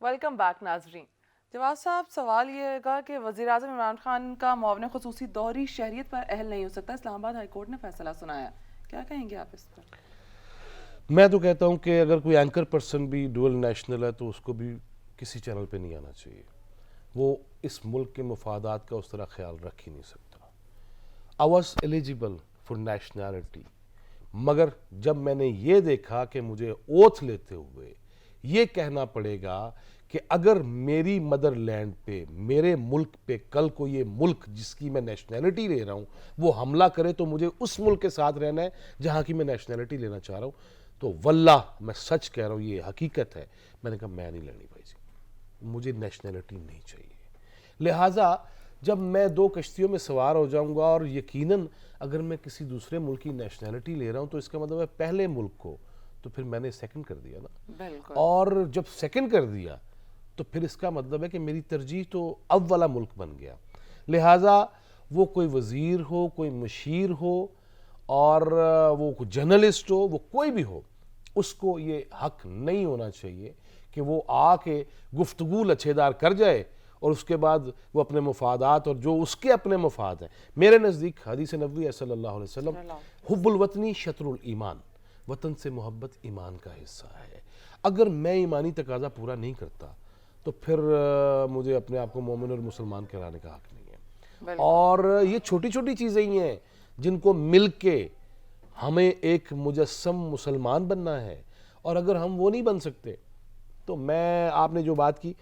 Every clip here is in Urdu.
ویلکم بیک ناظرین. جواد صاحب, سوال یہ ہوگا کہ وزیر اعظم عمران خان کا معاون خصوصی دوہری شہریت پر اہل نہیں ہو سکتا. اسلام آباد ہائی کورٹ نے فیصلہ سنایا, کیا کہیں گے آپ اس پر؟ میں تو کہتا ہوں کہ اگر کوئی اینکر پرسن بھی ڈوئل نیشنل ہے تو اس کو بھی کسی چینل پہ نہیں آنا چاہیے. وہ اس ملک کے مفادات کا اس طرح خیال رکھ ہی نہیں سکتا. I was eligible for nationality, مگر جب میں نے یہ دیکھا کہ مجھے اوتھ لیتے ہوئے یہ کہنا پڑے گا کہ اگر میری مدر لینڈ پہ, میرے ملک پہ کل کو یہ ملک جس کی میں نیشنلٹی لے رہا ہوں وہ حملہ کرے تو مجھے اس ملک کے ساتھ رہنا ہے جہاں کی میں نیشنلٹی لینا چاہ رہا ہوں, تو واللہ میں سچ کہہ رہا ہوں, یہ حقیقت ہے. میں نے کہا میں نہیں لڑنی بھائی جی, مجھے نیشنلٹی نہیں چاہیے. لہٰذا جب میں دو کشتیوں میں سوار ہو جاؤں گا, اور یقیناً اگر میں کسی دوسرے ملک کی نیشنلٹی لے رہا ہوں تو اس کا مطلب ہے پہلے ملک کو تو پھر میں نے سیکنڈ کر دیا نا. بالکل. اور جب سیکنڈ کر دیا تو پھر اس کا مطلب ہے کہ میری ترجیح تو اب والا ملک بن گیا. لہٰذا وہ کوئی وزیر ہو, کوئی مشیر ہو, اور وہ کوئی جرنلسٹ ہو, وہ کوئی بھی ہو, اس کو یہ حق نہیں ہونا چاہیے کہ وہ آ کے گفتگو لچھے دار کر جائے اور اس کے بعد وہ اپنے مفادات اور جو اس کے اپنے مفاد ہیں. میرے نزدیک حدیث نبوی ہے صلی اللہ علیہ وسلم, حب الوطنی شطر الایمان, وطن سے محبت ایمان کا حصہ ہے. اگر میں ایمانی تقاضا پورا نہیں کرتا تو پھر مجھے اپنے آپ کو مومن اور مسلمان کہلانے کا حق نہیں ہے. اور یہ چھوٹی چھوٹی چیزیں ہی ہیں جن کو مل کے ہمیں ایک مجسم مسلمان بننا ہے, اور اگر ہم وہ نہیں بن سکتے تو میں, آپ نے جو بات کی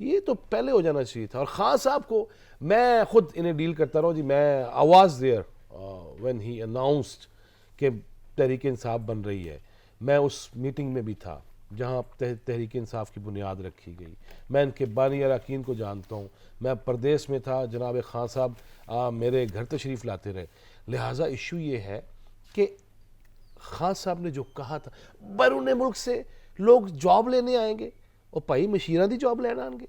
یہ تو پہلے ہو جانا چاہیے تھا. اور خان صاحب کو میں خود انہیں ڈیل کرتا رہا ہوں جی. میں I was there when he announced کہ تحریک انصاف بن رہی ہے. میں اس میٹنگ میں بھی تھا جہاں تحریک انصاف کی بنیاد رکھی گئی. میں ان کے بانی اراکین کو جانتا ہوں. میں پردیس میں تھا, جناب خان صاحب میرے گھر تشریف لاتے رہے. لہٰذا ایشو یہ ہے کہ خان صاحب نے جو کہا تھا بیرون ملک سے لوگ جاب لینے آئیں گے, اور بھائی مشیرہ دی جاب لینا آئیں گے.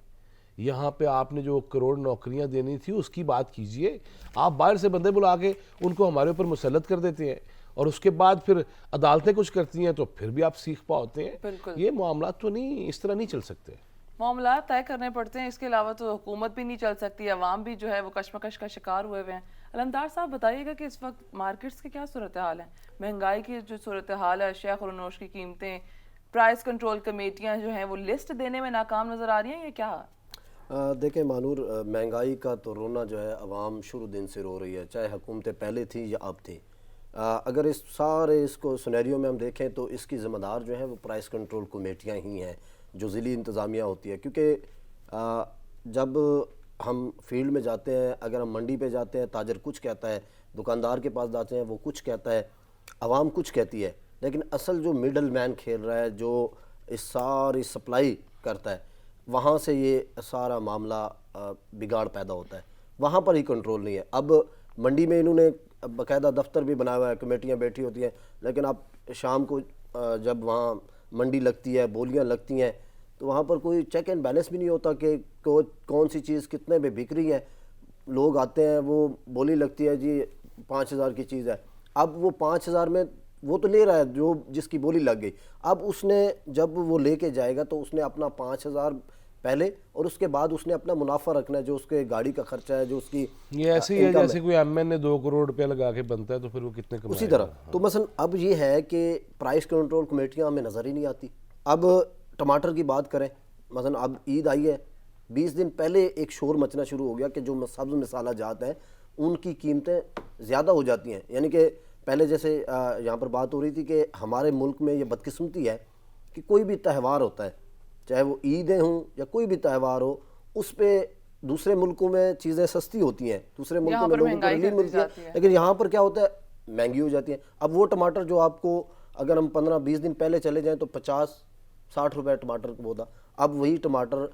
یہاں پہ آپ نے جو کروڑ نوکریاں دینی تھی اس کی بات کیجئے. آپ باہر سے بندے بلا کے ان کو ہمارے اوپر مسلط کر دیتے ہیں, اور اس کے بعد پھر عدالتیں کچھ کرتی ہیں تو پھر بھی آپ سیکھ پا ہوتے ہیں. یہ معاملات تو نہیں, اس طرح نہیں چل سکتے. معاملات طے کرنے پڑتے ہیں, اس کے علاوہ تو حکومت بھی نہیں چل سکتی, عوام بھی جو ہے وہ کشمکش کا شکار ہوئے ہوئے ہیں. علمدار صاحب بتائیے گا کہ اس وقت مارکیٹس کی کیا صورتحال ہے, مہنگائی کی جو صورتحال ہے, اشیاء خورنوش کی قیمتیں, پرائس کنٹرول کمیٹیاں جو ہیں وہ لسٹ دینے میں ناکام نظر آ رہی ہیں, یہ کیا؟ دیکھیں مانور, مہنگائی کا تو رونا جو ہے عوام شروع دن سے رو رہی ہے, چاہے حکومتیں پہلے تھیں یا اب تھیں. اگر اس کو سنیریو میں ہم دیکھیں تو اس کی ذمہ دار جو ہیں وہ پرائس کنٹرول کمیٹیاں ہی ہیں جو ضلعی انتظامیہ ہوتی ہے. کیونکہ جب ہم فیلڈ میں جاتے ہیں, اگر ہم منڈی پہ جاتے ہیں, تاجر کچھ کہتا ہے, دکاندار کے پاس جاتے ہیں وہ کچھ کہتا ہے, عوام کچھ کہتی ہے, لیکن اصل جو مڈل مین کھیل رہا ہے, جو اس ساری سپلائی کرتا ہے, وہاں سے یہ سارا معاملہ بگاڑ پیدا ہوتا ہے. وہاں پر ہی کنٹرول نہیں ہے. اب منڈی میں انہوں نے باقاعدہ دفتر بھی بنایا ہوا ہے, کمیٹیاں بیٹھی ہوتی ہیں, لیکن اب شام کو جب وہاں منڈی لگتی ہے, بولیاں لگتی ہیں, تو وہاں پر کوئی چیک اینڈ بیلنس بھی نہیں ہوتا کہ کون سی چیز کتنے پہ بک رہی ہے. لوگ آتے ہیں, وہ بولی لگتی ہے جی 5,000 کی چیز ہے. اب وہ 5,000 میں وہ تو لے رہا ہے جو جس کی بولی لگ گئی. اب اس نے جب وہ لے کے جائے گا تو اس نے اپنا 5,000 پہلے, اور اس کے بعد اس نے اپنا منافع رکھنا ہے, جو اس کے گاڑی کا خرچہ ہے, جو اس کی یہ ایسے ہی ہے جیسے کوئی ایم این نے 2 کروڑ روپے لگا کے بنتا ہے تو پھر وہ کتنے کمائے اسی طرح. تو مثلا اب یہ ہے کہ پرائس کنٹرول کمیٹیاں ہمیں نظر ہی نہیں آتی. اب ٹماٹر کی بات کریں, مثلا اب عید آئی ہے, 20 دن پہلے ایک شور مچنا شروع ہو گیا کہ جو سبز مسالہ جات ہیں ان کی قیمتیں زیادہ ہو جاتی ہیں. یعنی کہ پہلے جیسے یہاں پر بات ہو رہی تھی کہ ہمارے ملک میں یہ بدقسمتی ہے کہ کوئی بھی تہوار ہوتا ہے, چاہے وہ عیدیں ہوں یا کوئی بھی تہوار ہو, اس پہ دوسرے ملکوں میں چیزیں سستی ہوتی ہیں, دوسرے ملکوں میں لوگوں کو ریلیف ملتی ہے, لیکن یہاں پر کیا ہوتا ہے مہنگی ہو جاتی ہیں. اب وہ ٹماٹر جو آپ کو اگر ہم 15-20 دن پہلے چلے جائیں تو 50-60 روپے ٹماٹر کا پودا, اب وہی ٹماٹر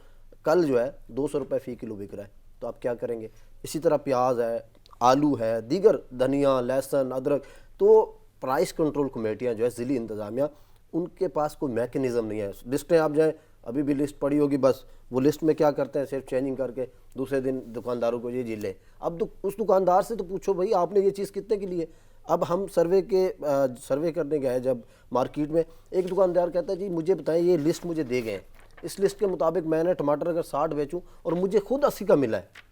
کل جو ہے 200 روپے فی کلو بک رہا ہے. تو آپ کیا کریں گے؟ اسی طرح پیاز ہے, آلو ہے, دیگر دھنیا, لہسن, ادرک. تو پرائس کنٹرول کمیٹیاں جو ہے ضلعی انتظامیہ, ان کے پاس کوئی میکنزم نہیں ہے. لسٹیں آپ جائیں, ابھی بھی لسٹ پڑی ہوگی, بس وہ لسٹ میں کیا کرتے ہیں صرف چینجنگ کر کے دوسرے دن دکانداروں کو یہ جی لیں. اب اس دکاندار سے تو پوچھو بھائی آپ نے یہ چیز کتنے کی لی ہے. اب ہم سروے کرنے گئے جب مارکیٹ میں, ایک دکاندار کہتا ہے جی مجھے بتائیں یہ لسٹ مجھے دے گئے ہیں, اس لسٹ کے مطابق میں نے ٹماٹر اگر 60 بیچوں اور مجھے خود 80 کا ملا ہے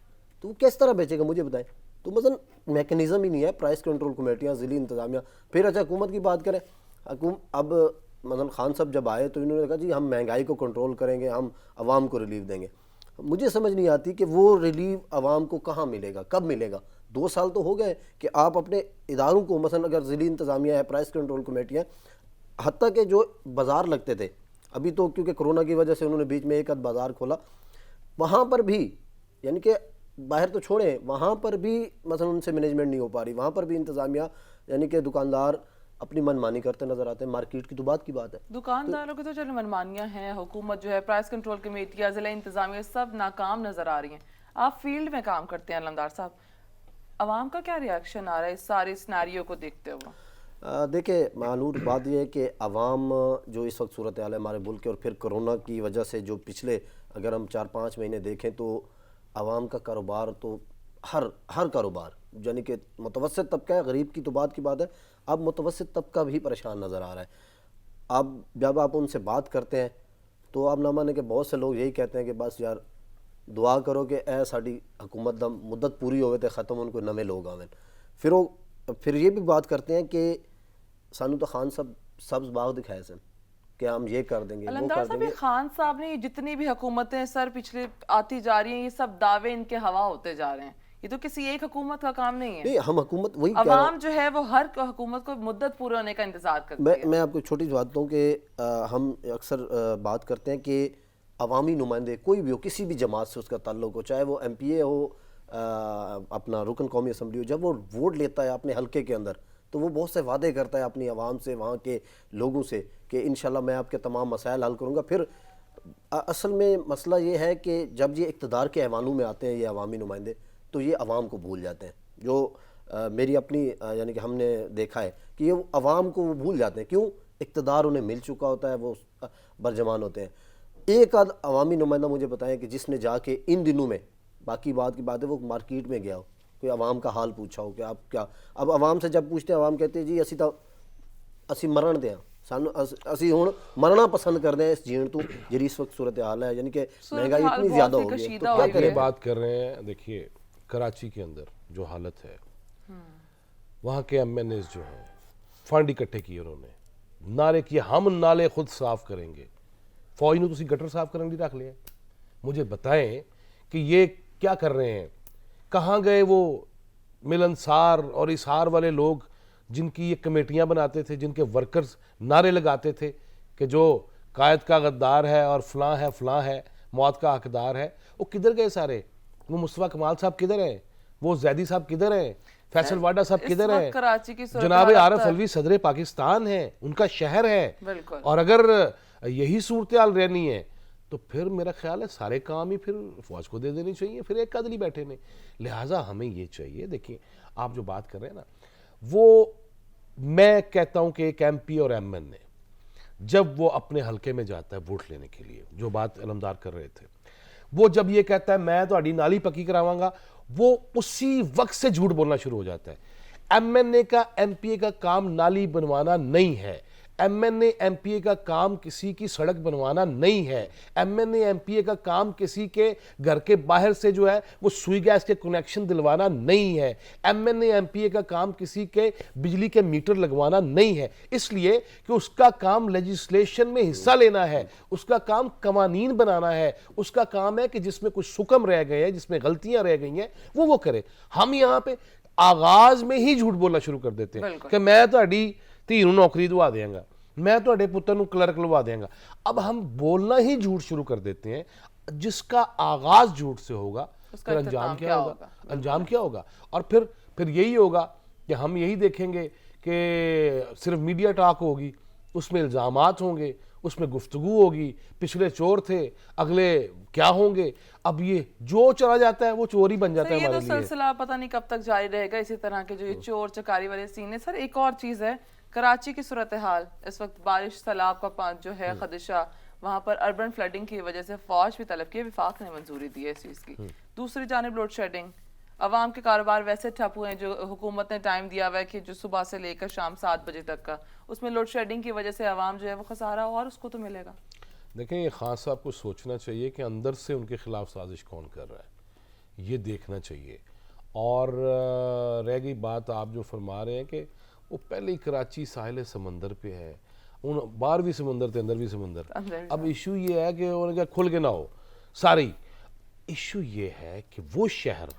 تو وہ کس طرح بیچے گا مجھے بتائیں. تو مثلا میکنزم ہی نہیں ہے. پرائس کنٹرول کمیٹیاں, ضلعی انتظامیہ. پھر اچھا حکومت کی بات کریں, اب مثلا خان صاحب جب آئے تو انہوں نے کہا جی ہم مہنگائی کو کنٹرول کریں گے, ہم عوام کو ریلیف دیں گے. مجھے سمجھ نہیں آتی کہ وہ ریلیف عوام کو کہاں ملے گا, کب ملے گا. 2 سال تو ہو گئے کہ آپ اپنے اداروں کو, مثلا اگر ضلعی انتظامیہ ہے, پرائس کنٹرول کمیٹیاں, حتیٰ کہ جو بازار لگتے تھے, ابھی تو کیونکہ کرونا کی وجہ سے انہوں نے بیچ میں ایک آدھ بازار کھولا, وہاں پر بھی یعنی کہ باہر تو چھوڑیں, وہاں پر بھی مثلا ان سے مینجمنٹ نہیں ہو پا رہی, وہاں پر بھی انتظامیہ یعنی کہ دکاندار اپنی من مانی کرتے نظر آتے ہیں. مارکیٹ کی تو بات ہے. دکانداروں کی تو چلو منمانیاں ہیں, حکومت جو ہے, پرائس کنٹرول کمیٹیاں, ضلع انتظامیہ سب ناکام نظر آ رہی ہیں. آپ فیلڈ میں کام کرتے ہیں علمدار صاحب, عوام کا کیا ریاکشن آ رہا ہے اس سارے سیناریو کو دیکھتے ہوئے؟ دیکھیں مانور, بات یہ ہے کہ عوام جو اس وقت صورتحال ہے ہمارے ملک کے, اور پھر کرونا کی وجہ سے جو پچھلے اگر ہم 4-5 مہینے دیکھیں تو عوام کا کاروبار تو ہر کاروبار یعنی کہ متوسط طبقہ ہے, غریب کی تو بات ہے, اب متوسط طبقہ بھی پریشان نظر آ رہا ہے. اب جب آپ ان سے بات کرتے ہیں تو آپ نہ مانے کہ بہت سے لوگ یہی کہتے ہیں کہ بس یار دعا کرو کہ اے ساڈی حکومت دا مدت پوری ہوئے تے ختم ان کو نویں لوگ آویں. پھر یہ بھی بات کرتے ہیں کہ سانو تو خان صاحب سبز باغ دکھائے سن کہ ہم یہ کر دیں گے, وہ علمدار کر صاحب, دیں یہ گے. خان صاحب نے جتنی بھی حکومتیں سر پچھلے آتی جا رہی ہیں, یہ سب دعوے ان کے ہوا ہوتے جا رہے ہیں. یہ تو کسی ایک حکومت کا کام نہیں ہے. نہیں, ہم حکومت وہی کہہ رہا ہوں, عوام جو ہے وہ ہر حکومت کو مدت پورے ہونے کا انتظار کرتی ہے. میں آپ کو چھوٹی سی بات دوں کہ ہم اکثر بات کرتے ہیں کہ عوامی نمائندے کوئی بھی ہو, کسی بھی جماعت سے اس کا تعلق ہو, چاہے وہ ایم پی اے ہو, اپنا رکن قومی اسمبلی ہو, جب وہ ووٹ لیتا ہے اپنے حلقے کے اندر تو وہ بہت سے وعدے کرتا ہے اپنی عوام سے, وہاں کے لوگوں سے کہ انشاءاللہ میں آپ کے تمام مسائل حل کروں گا. پھر اصل میں مسئلہ یہ ہے کہ جب یہ اقتدار کے ایوانوں میں آتے ہیں یہ عوامی نمائندے تو یہ عوام کو بھول جاتے ہیں. جو میری اپنی یعنی کہ ہم نے دیکھا ہے کہ یہ عوام کو وہ بھول جاتے ہیں. کیوں؟ اقتدار انہیں مل چکا ہوتا ہے, وہ برجمان ہوتے ہیں. ایک آدھ عوامی نمائندہ مجھے بتائیں کہ جس نے جا کے ان دنوں میں, باقی بات کی بات ہے, وہ مارکیٹ میں گیا ہو, کوئی عوام کا حال پوچھا ہو کہ آپ کیا. اب عوام سے جب پوچھتے ہیں, عوام کہتے ہیں جی اسی مرن دیں, اسی ہوں مرنا پسند کر دیں اس جین تو جی اس وقت صورتحال ہے, یعنی کہ مہنگائی اتنی زیادہ ہو گئی ہے. تو کیا کریں؟ بات کر رہے ہیں, دیکھیے کراچی کے اندر جو حالت ہے, وہاں کے ایم این ایز جو ہیں فنڈ اکٹھے کیے, انہوں نے نعرے کیے ہم نالے خود صاف کریں گے, فوج نے تسی گٹر صاف کرنے رکھ لیا. مجھے بتائیں کہ یہ کیا کر رہے ہیں, کہاں گئے وہ ملنسار اور اسار والے لوگ جن کی یہ کمیٹیاں بناتے تھے, جن کے ورکرز نعرے لگاتے تھے کہ جو قائد کا غدار ہے اور فلاں ہے موت کا حقدار ہے. وہ کدھر گئے سارے؟ وہ مصطفیٰ کمال صاحب کدھر ہیں, وہ زیدی صاحب کدھر ہیں, فیصل واڈا صاحب کدھر ہیں, جناب عارف علوی صدر پاکستان ہیں, ان کا شہر ہے. اور اگر یہی صورتحال رہنی ہے تو پھر میرا خیال ہے سارے کام ہی پھر فوج کو دے دینی چاہیے, پھر ایک قدر ہی بیٹھے نہیں. لہٰذا ہمیں یہ چاہیے, دیکھیں آپ جو بات کر رہے ہیں نا, وہ میں کہتا ہوں کہ ایک ایم پی اور ایم این اے جب وہ اپنے حلقے میں جاتا ہے ووٹ لینے کے لیے, جو بات علمدار کر رہے تھے, وہ جب یہ کہتا ہے میں تو نالی پکی کراواں گا, وہ اسی وقت سے جھوٹ بولنا شروع ہو جاتا ہے. ایم این اے کا ایم پی اے کا کام نالی بنوانا نہیں ہے, M N A M P A کا کام کسی کی سڑک بنوانا نہیں ہے, M N A M P A کا کام کسی کے گھر کے باہر سے جو ہے وہ سوئی گیس کے کنیکشن دلوانا نہیں ہے, M N A M P A کا کام کسی کے بجلی کے میٹر لگوانا نہیں ہے. اس لیے کہ اس کا کام لیجسلیشن میں حصہ لینا ہے, اس کا کام قوانین بنانا ہے, اس کا کام ہے کہ جس میں کچھ سکم رہ گئے ہیں, جس میں غلطیاں رہ گئی ہیں وہ کرے. ہم یہاں پہ آغاز میں ہی جھوٹ بولنا شروع کر دیتے ہیں کہ میں تہاڈی دھی نوں نوکری دوا دیاں گا, میں تہاڈے پتر نوں کلرک لوا دیاں گا. اب ہم بولنا ہی جھوٹ شروع کر دیتے ہیں. جس کا آغاز جھوٹ سے ہوگا پھر انجام کیا ہوگا, انجام کیا ہوگا. اور پھر یہی ہوگا کہ ہم یہی دیکھیں گے کہ صرف میڈیا ٹاک ہوگی, اس میں الزامات ہوں گے, اس میں گفتگو ہوگی, پچھلے چور تھے اگلے کیا ہوں گے. اب یہ جو چلا جاتا ہے وہ چور ہی بن جاتا ہے ہمارے لیے. یہ تو سلسلہ پتہ نہیں کب تک جاری رہے گا اسی طرح کے جو یہ چور چکاری والے سین ہے. سر ایک اور چیز ہے, کراچی کی صورتحال اس وقت بارش سیلاب کا جو ہے خدشہ, وہاں پر اربن فلڈنگ کی وجہ سے فوج بھی طلب کی, وفاق نے منظوری دی ہے اس چیز کی. دوسری جانب لوڈ شیڈنگ, عوام کے کاروبار ویسے ٹھپ ہوئے ہیں, جو حکومت نے ٹائم دیا ہوا ہے کہ جو صبح سے لے کر شام 7 بجے تک کا, اس میں لوڈ شیڈنگ کی وجہ سے عوام جو ہے وہ خسارہ, اور اس کو تو ملے گا. دیکھیں یہ خان صاحب کو سوچنا چاہیے کہ اندر سے ان کے خلاف سازش کون کر رہا ہے، یہ دیکھنا چاہیے. اور رہ گئی بات آپ جو فرما رہے ہیں کہ وہ پہلے ہی کراچی ساحل سمندر پہ ہے، ان باہر بھی سمندر تھے اندر بھی سمندر. اب ایشو یہ ہے کہ انہوں نے کہا کھل کے نہ ہو ساری. ایشو یہ ہے کہ وہ شہر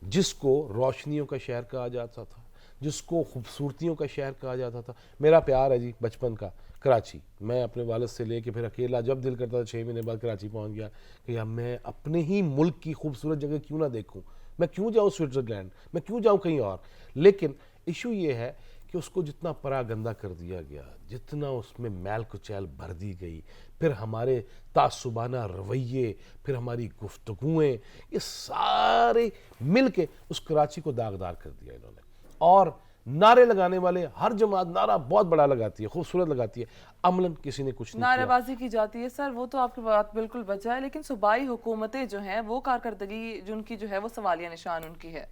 جس کو روشنیوں کا شہر کہا جاتا تھا، جس کو خوبصورتیوں کا شہر کہا جاتا تھا، میرا پیار ہے جی بچپن کا کراچی. میں اپنے والد سے لے کے پھر اکیلا جب دل کرتا تھا 6 مہینے بعد کراچی پہنچ گیا کہ اب میں اپنے ہی ملک کی خوبصورت جگہ کیوں نہ دیکھوں، میں کیوں جاؤں سوئٹزرلینڈ، میں کیوں جاؤں کہیں اور. لیکن ایشو یہ ہے کہ اس کو جتنا پرا گندہ کر دیا گیا، جتنا اس میں میل کچیل بھر دی گئی، پھر ہمارے تعصبانہ رویے، پھر ہماری گفتگویں، یہ سارے مل کے اس کراچی کو داغدار کر دیا انہوں نے. اور نعرے لگانے والے ہر جماعت نعرہ بہت بڑا لگاتی ہے، خوبصورت لگاتی ہے، عملاً کسی نے کچھ نہیں نعرے کیا. بازی کی جاتی ہے سر، وہ تو آپ کی بات بالکل بچا ہے، لیکن صوبائی حکومتیں جو ہیں وہ کارکردگی جن کی جو ہے وہ سوالیہ نشان ان کی ہے.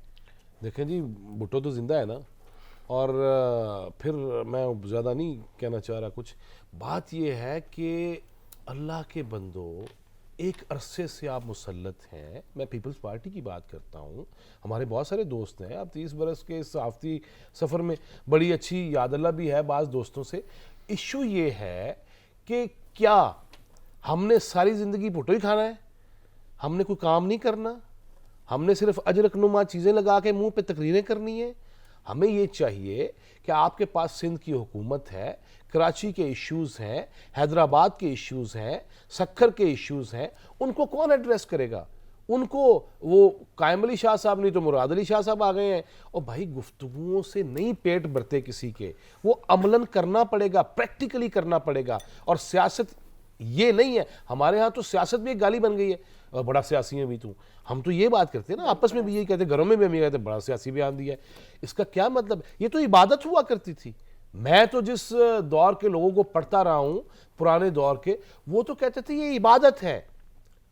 دیکھیں جی بھٹو تو زندہ ہے نا. اور پھر میں زیادہ نہیں کہنا چاہ رہا کچھ. بات یہ ہے کہ اللہ کے بندو ایک عرصے سے آپ مسلط ہیں. میں پیپلز پارٹی کی بات کرتا ہوں، ہمارے بہت سارے دوست ہیں. اب 30 برس کے صحافتی سفر میں بڑی اچھی یاد اللہ بھی ہے بعض دوستوں سے. ایشو یہ ہے کہ کیا ہم نے ساری زندگی بھٹو ہی کھانا ہے؟ ہم نے کوئی کام نہیں کرنا؟ ہم نے صرف اجرکنما چیزیں لگا کے منہ پہ تقریریں کرنی ہیں؟ ہمیں یہ چاہیے کہ آپ کے پاس سندھ کی حکومت ہے، کراچی کے ایشوز ہیں، حیدرآباد کے ایشوز ہیں، سکھر کے ایشوز ہیں، ان کو کون ایڈریس کرے گا؟ ان کو وہ قائم علی شاہ صاحب نہیں تو مراد علی شاہ صاحب آ گئے ہیں. اور بھائی گفتگوؤں سے نہیں پیٹ بھرتے کسی کے، وہ عملاً کرنا پڑے گا، پریکٹیکلی کرنا پڑے گا. اور سیاست یہ نہیں ہے، ہمارے ہاں تو سیاست بھی ایک گالی بن گئی ہے، اور بڑا سیاسی ہے بھی تو. ہم تو یہ بات کرتے ہیں نا آپس میں بھی یہی کہتے ہیں، گھروں میں بھی ہم یہ کہتے ہیں بڑا سیاسی بیان دیا ہے. اس کا کیا مطلب؟ یہ تو عبادت ہوا کرتی تھی. میں تو جس دور کے لوگوں کو پڑھتا رہا ہوں پرانے دور کے، وہ تو کہتے تھے یہ عبادت ہے.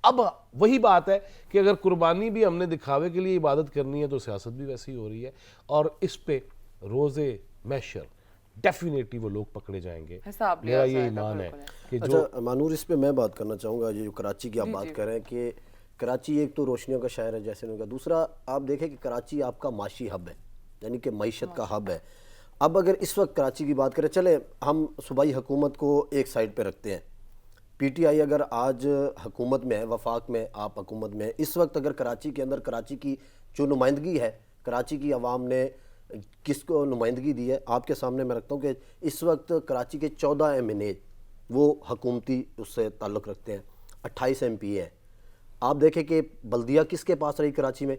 اب وہی بات ہے کہ اگر قربانی بھی ہم نے دکھاوے کے لیے عبادت کرنی ہے تو سیاست بھی ویسی ہو رہی ہے. اور اس پہ روزے محشر ڈیفینیٹلی وہ لوگ پکڑے جائیں گے. حساب لیا میرا یہ جائے گا، ایمان ہے کہ جو اچھا مانور، اس پہ میں بات کرنا چاہوں گا. یہ جو کراچی کی آپ بات کر رہے ہیں کہ کراچی ایک تو روشنیوں کا شہر ہے جیسے انہوں نے کہا، دوسرا آپ دیکھیں کہ کراچی آپ کا معاشی ہب ہے، یعنی کہ معیشت کا ہب ہے. اب اگر اس وقت کراچی کی بات کریں، چلیں ہم صوبائی حکومت کو ایک سائڈ پہ رکھتے ہیں. پی ٹی آئی اگر آج حکومت میں ہے، وفاق میں آپ حکومت میں، اس وقت اگر کراچی کے اندر کراچی کی جو نمائندگی ہے، کراچی کی عوام نے کس کو نمائندگی دی ہے، آپ کے سامنے میں رکھتا ہوں کہ اس وقت کراچی کے 14 MNA وہ حکومتی اس سے تعلق رکھتے ہیں، 28 MP ہیں. آپ دیکھیں کہ بلدیہ کس کے پاس رہی کراچی میں؟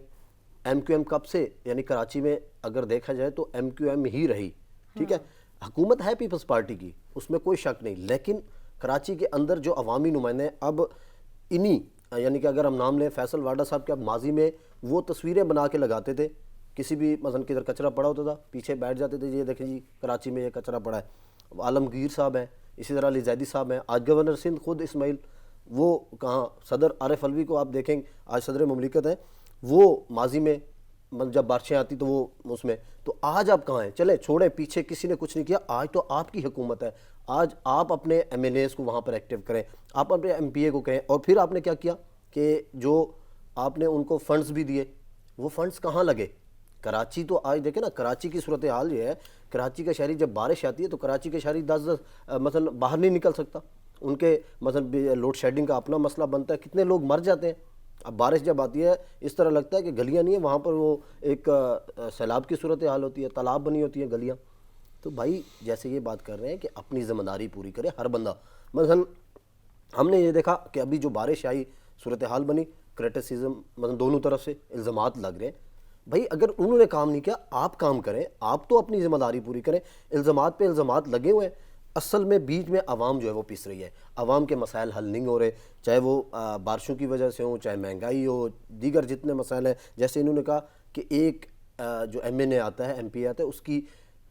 MQM کب سے، یعنی کراچی میں اگر دیکھا جائے تو MQM ہی رہی. ٹھیک ہے، حکومت ہے پیپلز پارٹی کی، اس میں کوئی شک نہیں، لیکن کراچی کے اندر جو عوامی نمائندے ہیں اب انہی، یعنی کہ اگر ہم نام لیں فیصل واڈا صاحب کے، اب ماضی میں وہ تصویریں بنا کے لگاتے تھے، کسی بھی مثلا کدھر کچرا پڑا ہوتا تھا پیچھے بیٹھ جاتے تھے، یہ دیکھیں جی کراچی میں یہ کچرا پڑا ہے. عالمگیر صاحب ہیں، اسی طرح علی زیدی صاحب ہیں، آج گورنر سندھ خود اسماعیل، وہ کہاں صدر عارف علوی کو آپ دیکھیں آج صدر مملکت ہیں، وہ ماضی میں جب بارشیں آتی تو وہ اس میں، تو آج آپ کہاں ہیں؟ چلیں چھوڑیں پیچھے کسی نے کچھ نہیں کیا، آج تو آپ کی حکومت ہے. آج آپ اپنے MNAs کو وہاں پر ایکٹیو کریں، آپ اپنے MPA کو کہیں. اور پھر آپ نے کیا کیا کہ جو آپ نے ان کو فنڈز بھی دیے، وہ فنڈز کہاں لگے؟ کراچی تو آج دیکھیں نا، کراچی کی صورتحال یہ ہے، کراچی کا شہری جب بارش آتی ہے تو کراچی کے شہری 10 مثلا باہر نہیں نکل سکتا، ان کے مثلا لوڈ شیڈنگ کا اپنا مسئلہ بنتا ہے، کتنے لوگ مر جاتے ہیں. اب بارش جب آتی ہے اس طرح لگتا ہے کہ گلیاں نہیں ہیں، وہاں پر وہ ایک سیلاب کی صورتحال ہوتی ہے، تالاب بنی ہوتی ہیں گلیاں. تو بھائی جیسے یہ بات کر رہے ہیں کہ اپنی ذمہ داری پوری کرے ہر بندہ. مثلا ہم نے یہ دیکھا کہ ابھی جو بارش آئی صورتحال بنی، کریٹیسزم مثلا دونوں طرف سے الزامات لگ رہے ہیں. بھائی اگر انہوں نے کام نہیں کیا، آپ کام کریں، آپ تو اپنی ذمہ داری پوری کریں. الزامات پہ الزامات لگے ہوئے ہیں، اصل میں بیچ میں عوام جو ہے وہ پس رہی ہے، عوام کے مسائل حل نہیں ہو رہے، چاہے وہ بارشوں کی وجہ سے ہوں، چاہے مہنگائی ہو، دیگر جتنے مسائل ہیں. جیسے انہوں نے کہا کہ ایک جو MNA آتا ہے، MP آتا ہے، اس کی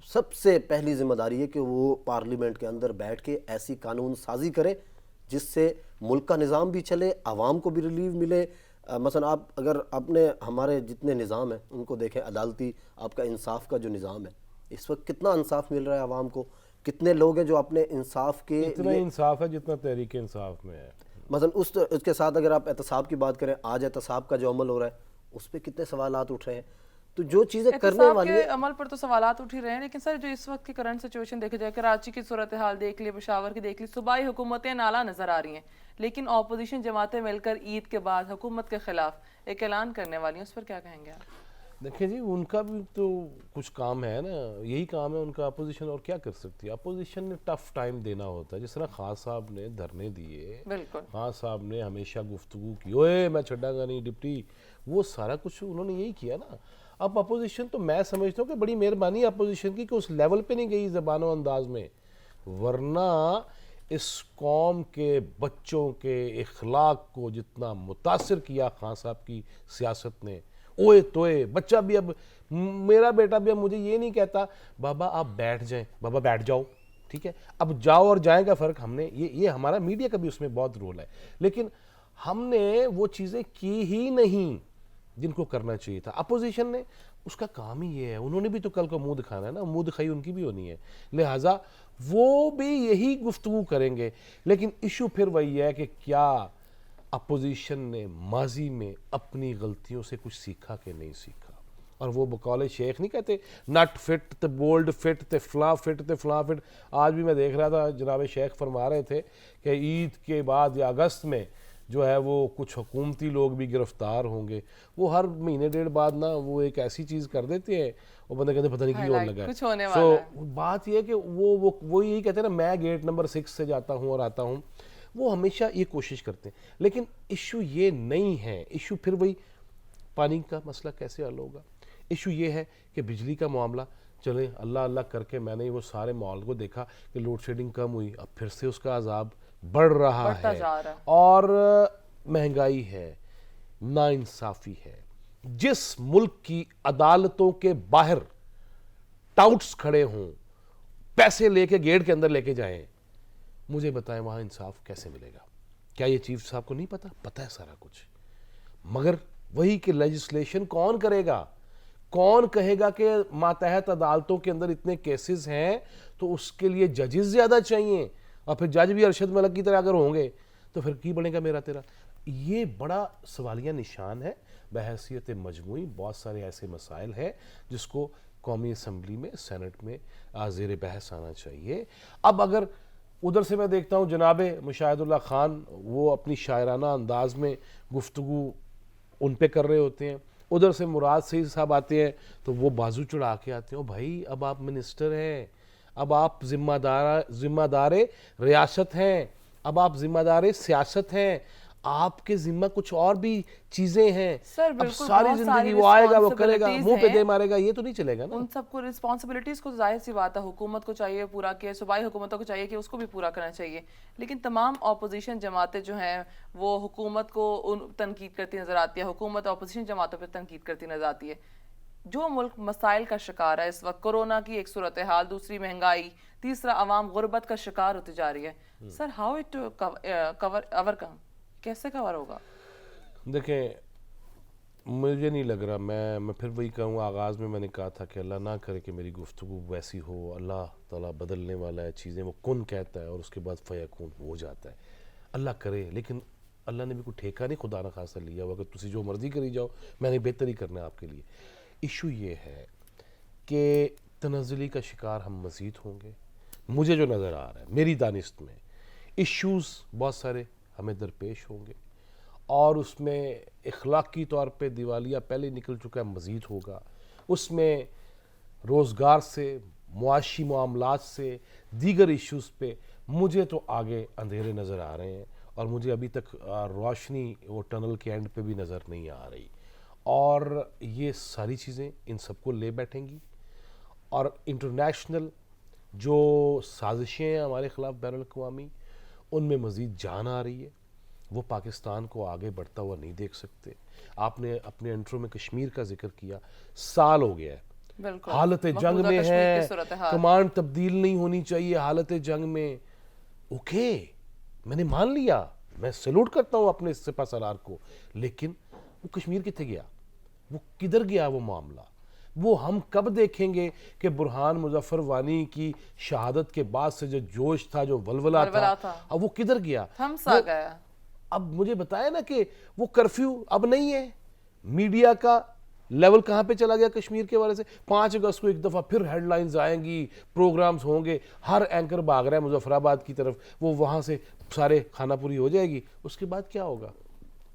سب سے پہلی ذمہ داری ہے کہ وہ پارلیمنٹ کے اندر بیٹھ کے ایسی قانون سازی کرے جس سے ملک کا نظام بھی چلے، عوام کو بھی ریلیف ملے. مثلا آپ اگر اپنے ہمارے جتنے نظام ہیں ان کو دیکھیں، عدالتی آپ کا انصاف کا جو نظام ہے، اس وقت کتنا انصاف مل رہا ہے عوام کو، کتنے لوگ ہیں جو اپنے انصاف کے اتنا انصاف ہے جتنا تحریک انصاف میں ہے. مثلا اس کے ساتھ اگر آپ احتساب کی بات کریں، آج احتساب کا جو عمل ہو رہا ہے اس پہ کتنے سوالات اٹھ رہے ہیں. تو جو چیزیں کرنے احتساب والی کے عمل پر تو سوالات اٹھ ہی رہے ہیں، لیکن سر جو اس وقت کی کرنٹ سچویشن دیکھا جائے، کراچی کی صورتحال دیکھ لی، پشاور کی دیکھ لی، صوبائی حکومتیں نالا نظر آ رہی ہیں، لیکن اپوزیشن جماعتیں مل کر عید کے بعد حکومت کے خلاف ایک اعلان کرنے والی ہیں، اس پر کیا کہیں گے آپ؟ دیکھیں جی ان کا بھی تو کچھ کام ہے نا، یہی کام ہے ان کا اپوزیشن، اور کیا کر سکتی ہے اپوزیشن نے. ٹف ٹائم دینا ہوتا ہے، جس طرح خان صاحب نے دھرنے دیے، بالکل خان صاحب نے ہمیشہ گفتگو کی، اوے میں چھڈا گا نہیں ڈپٹی، وہ سارا کچھ انہوں نے یہی کیا نا. اب اپوزیشن تو میں سمجھتا ہوں کہ بڑی مہربانی اپوزیشن کی کہ اس لیول پہ نہیں گئی زبان و انداز میں، ورنہ اس قوم کے بچوں کے اخلاق کو جتنا متاثر کیا خان صاحب کی سیاست نے. اوئے توئے بچہ بھی اب، میرا بیٹا بھی اب مجھے یہ نہیں کہتا بابا آپ بیٹھ جائیں، بابا بیٹھ جاؤ، ٹھیک ہے. اب جاؤ اور جائیں کا فرق ہم نے، یہ ہمارا میڈیا کا بھی اس میں بہت رول ہے، لیکن ہم نے وہ چیزیں کی ہی نہیں جن کو کرنا چاہیے تھا. اپوزیشن نے اس کا کام ہی یہ ہے، انہوں نے بھی تو کل کو منہ دکھانا ہے نا، منہ دکھائی ان کی بھی ہونی ہے، لہٰذا وہ بھی یہی گفتگو کریں گے. لیکن ایشو پھر وہی ہے کہ کیا اپوزیشن نے ماضی میں اپنی غلطیوں سے کچھ سیکھا کہ نہیں سیکھا. اور وہ بقول شیخ نہیں کہتے نٹ فٹ تے بولڈ فٹ تے فلاں فٹ تے فلاں فٹ. آج بھی میں دیکھ رہا تھا جناب شیخ فرما رہے تھے کہ عید کے بعد یا اگست میں جو ہے وہ کچھ حکومتی لوگ بھی گرفتار ہوں گے. وہ ہر مہینے ڈیڑھ بعد نا وہ ایک ایسی چیز کر دیتے ہیں، وہ بندے کہتے ہیں پتہ نہیں کی ہونے لگا کچھ ہونے ہے. والا ہے. بات یہ ہے کہ وہ یہی کہتے ہیں نا میں گیٹ نمبر 6 سے جاتا ہوں اور آتا ہوں، وہ ہمیشہ یہ کوشش کرتے ہیں. لیکن ایشو یہ نہیں ہے، ایشو پھر وہی پانی کا مسئلہ کیسے حل ہوگا. ایشو یہ ہے کہ بجلی کا معاملہ، چلیں اللہ اللہ کر کے میں نے وہ سارے ماحول کو دیکھا کہ لوڈ شیڈنگ کم ہوئی، اب پھر سے اس کا عذاب بڑھ رہا بڑھتا ہے، جا رہا ہے. اور مہنگائی ہے، ناانصافی ہے. جس ملک کی عدالتوں کے باہر ٹاؤٹس کھڑے ہوں، پیسے لے کے گیٹ کے اندر لے کے جائیں، مجھے بتائیں وہاں انصاف کیسے ملے گا. کیا یہ چیف صاحب کو نہیں پتا؟ پتا ہے سارا کچھ، مگر وہی کہ لیجسلیشن کون کرے گا، کون کہے گا کہ ماتحت عدالتوں کے اندر اتنے کیسز ہیں تو اس کے لیے ججز زیادہ چاہیے، اور پھر جج بھی ارشد ملک کی طرح اگر ہوں گے تو پھر کی بنے گا میرا تیرا. یہ بڑا سوالیہ نشان ہے. بحیثیت مجموعی بہت سارے ایسے مسائل ہیں جس کو قومی اسمبلی میں، سینٹ میں زیر بحث آنا چاہیے. اب اگر ادھر سے میں دیکھتا ہوں جناب مشاہد اللہ خان وہ اپنی شاعرانہ انداز میں گفتگو ان پہ کر رہے ہوتے ہیں، ادھر سے مراد سعید صاحب آتے ہیں تو وہ بازو چڑھا کے آتے ہیں. بھائی اب آپ منسٹر ہیں، اب آپ ذمہ دار ریاست ہیں، اب آپ ذمہ دار سیاست ہیں، آپ کے ذمہ کچھ اور بھی چیزیں ہیں. سر اب بالکل ساری بہت زندگی ساری وہ آئے گا وہ کرے گا responsibilities منہ پہ ہیں. دے مارے گا، یہ تو نہیں چلے گا نا. ان سب کو رسپانسبلٹیز کو ظاہر سی بات ہے حکومت کو چاہیے پورا کہ صوبائی حکومتوں کو چاہیے کہ اس کو بھی پورا کرنا چاہیے، لیکن تمام اپوزیشن جماعتیں جو ہیں وہ حکومت کو تنقید کرتی نظر آتی ہے، حکومت اپوزیشن جماعتوں پہ تنقید کرتی نظر آتی ہے. جو ملک مسائل کا شکار ہے اس وقت، کورونا کی ایک صورتحال، دوسری مہنگائی، تیسرا عوام غربت کا شکار ہوتی جا رہی ہے. سر ہاؤ اٹ اوورکم، کیسے کور ہوگا؟ دیکھیں مجھے نہیں لگ رہا، میں پھر وہی کہوں، آغاز میں نے کہا تھا کہ اللہ نہ کرے کہ میری گفتگو ویسی ہو. اللہ تعالیٰ بدلنے والا ہے چیزیں، وہ کن کہتا ہے اور اس کے بعد فیکون ہو جاتا ہے. اللہ کرے، لیکن اللہ نے بھی کوئی ٹھیکہ نہیں خدا نہ خاصہ لیا ہوا کہ تسی جو مرضی کری جاؤ، میں نے بہتر ہی کرنا ہے آپ کے لیے. ایشو یہ ہے کہ تنزلی کا شکار ہم مزید ہوں گے. مجھے جو نظر آ رہا ہے میری دانست میں ایشوز بہت سارے ہمیں درپیش ہوں گے، اور اس میں اخلاقی طور پہ دیوالیہ پہلے نکل چکا ہے، مزید ہوگا. اس میں روزگار سے، معاشی معاملات سے، دیگر ایشوز پہ مجھے تو آگے اندھیرے نظر آ رہے ہیں، اور مجھے ابھی تک روشنی وہ ٹنل کے اینڈ پہ بھی نظر نہیں آ رہی. اور یہ ساری چیزیں ان سب کو لے بیٹھیں گی، اور انٹرنیشنل جو سازشیں ہیں ہمارے خلاف بین الاقوامی، ان میں مزید جان آ رہی ہے. وہ پاکستان کو آگے بڑھتا ہوا نہیں دیکھ سکتے. آپ نے اپنے انٹرو میں کشمیر کا ذکر کیا، سال ہو گیا ہے، بالکل حالت جنگ میں ہے، کمانڈ تبدیل نہیں ہونی چاہیے حالت جنگ میں. اوکے میں نے مان لیا، میں سیلوٹ کرتا ہوں اپنے سپہ سالار کو، لیکن وہ کشمیر کتنے گیا، وہ کدھر گیا وہ معاملہ. وہ ہم کب دیکھیں گے کہ برہان مظفر وانی کی شہادت کے بعد سے جو جوش تھا، جو ولولہ تھا، اب وہ کدھر گیا؟ ہم سا گیا. اب مجھے بتایا نا کہ وہ کرفیو اب نہیں ہے. میڈیا کا لیول کہاں پہ چلا گیا کشمیر کے والے سے؟ 5 اگست کو ایک دفعہ پھر ہیڈ لائنز آئیں گی، پروگرامز ہوں گے، ہر اینکر بھاگ رہا ہے مظفر آباد کی طرف، وہ وہاں سے سارے خانہ پوری ہو جائے گی. اس کے بعد کیا ہوگا؟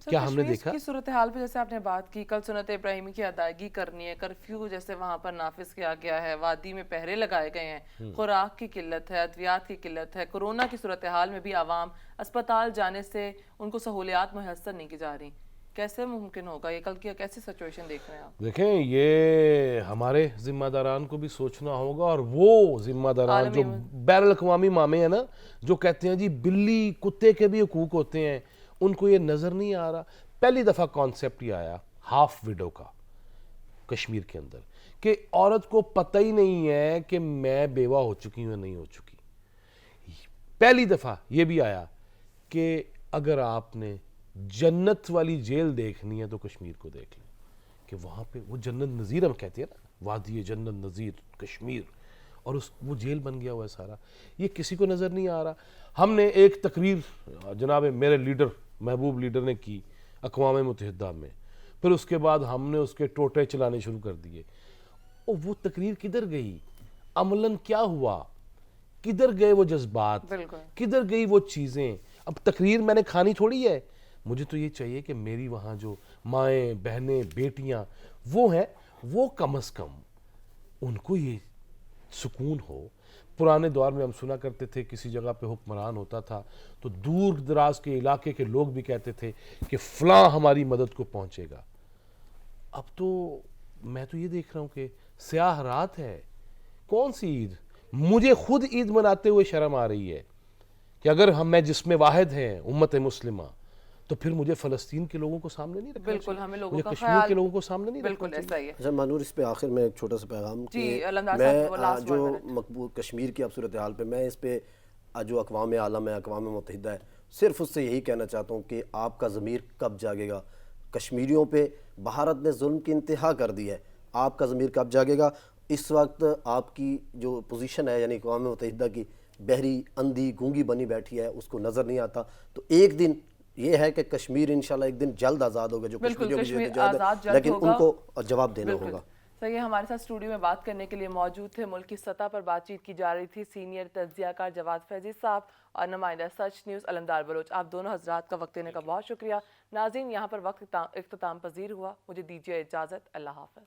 کیا ہم نے دیکھا؟ کی صورتحال پہ جیسے آپ نے بات کی، کل سنت ابراہیمی کی ادائیگی کرنی ہے، کرفیو جیسے وہاں پر نافذ کیا گیا ہے، وادی میں پہرے لگائے گئے ہیں، خوراک کی قلت ہے، ادویات کی قلت ہے، کورونا کی صورتحال میں بھی عوام اسپتال جانے سے ان کو سہولیات میسر نہیں کی جا رہی. کیسے ممکن ہوگا یہ؟ کل کی کیسی سچویشن دیکھ رہے ہیں آپ؟ دیکھیں یہ ہمارے ذمہ داران کو بھی سوچنا ہوگا، اور وہ ذمہ داران جو بین الاقوامی مامے ہیں نا، جو کہتے ہیں جی بلی کتے کے بھی حقوق ہوتے ہیں، ان کو یہ نظر نہیں آ رہا. پہلی دفعہ کانسیپٹ یہ آیا ہاف ویڈو کا کشمیر کے اندر، کہ عورت کو پتہ ہی نہیں ہے کہ میں بیوہ ہو چکی ہوں یا نہیں ہو چکی. پہلی دفعہ یہ بھی آیا کہ اگر آپ نے جنت والی جیل دیکھنی ہے تو کشمیر کو دیکھ لیں، کہ وہاں پہ وہ جنت نظیر ہم کہتے ہیں نا، وادی جنت نظیر کشمیر، اور وہ جیل بن گیا ہوا ہے سارا. یہ کسی کو نظر نہیں آ رہا. ہم نے ایک تقریر جناب میرے لیڈر محبوب لیڈر نے کی اقوام متحدہ میں، پھر اس کے بعد ہم نے اس کے ٹوٹے چلانے شروع کر دیے. اور وہ تقریر کدھر گئی؟ عملاً کیا ہوا؟ کدھر گئے وہ جذبات؟ کدھر گئی وہ چیزیں؟ اب تقریر میں نے کھانی تھوڑی ہے. مجھے تو یہ چاہیے کہ میری وہاں جو مائیں بہنیں بیٹیاں وہ ہیں، وہ کم از کم ان کو یہ سکون ہو. پرانے دور میں ہم سنا کرتے تھے کسی جگہ پہ حکمران ہوتا تھا تو دور دراز کے علاقے کے لوگ بھی کہتے تھے کہ فلاں ہماری مدد کو پہنچے گا. اب تو میں تو یہ دیکھ رہا ہوں کہ سیاہ رات ہے. کون سی عید؟ مجھے خود عید مناتے ہوئے شرم آ رہی ہے کہ اگر میں جسم واحد ہیں امت مسلمہ، تو پھر مجھے فلسطین کے لوگوں کو سامنے نہیں رکھنا بالکل ہمیں لوگوں مجھے کا کشمیر کے لوگوں کو سامنے نہیں رکھنا بالکل ایسا ہی ہے. اچھا مانور، اس پہ آخر میں ایک چھوٹا سا پیغام کہ میں جو مقبول کشمیر کی اب صورتحال پہ میں اس پہ جو اقوام عالم ہے، اقوام متحدہ ہے، صرف اس سے یہی کہنا چاہتا ہوں کہ آپ کا ضمیر کب جاگے گا؟ کشمیریوں پہ بھارت نے ظلم کی انتہا کر دی ہے، آپ کا ضمیر کب جاگے گا؟ اس وقت آپ کی جو پوزیشن ہے یعنی اقوام متحدہ کی، بہری اندھی گونگی بنی بیٹھی ہے، اس کو نظر نہیں آتا. تو ایک دن یہ ہے کہ کشمیر انشاءاللہ ایک دن جلد آزاد ہوگا، جو کشمیریوں کی جدوجہد ہے، لیکن ان کو جواب دینا ہوگا. صحیح. ہمارے ساتھ اسٹوڈیو میں بات کرنے کے لیے موجود تھے، ملک کی سطح پر بات چیت کی جا رہی تھی، سینئر تجزیہ کار جواد فیضی صاحب اور نمائندہ سچ نیوز علمدار بلوچ. آپ دونوں حضرات کا وقت دینے کا بہت شکریہ. ناظرین، یہاں پر وقت اختتام پذیر ہوا. مجھے دیجیے اجازت. اللہ حافظ.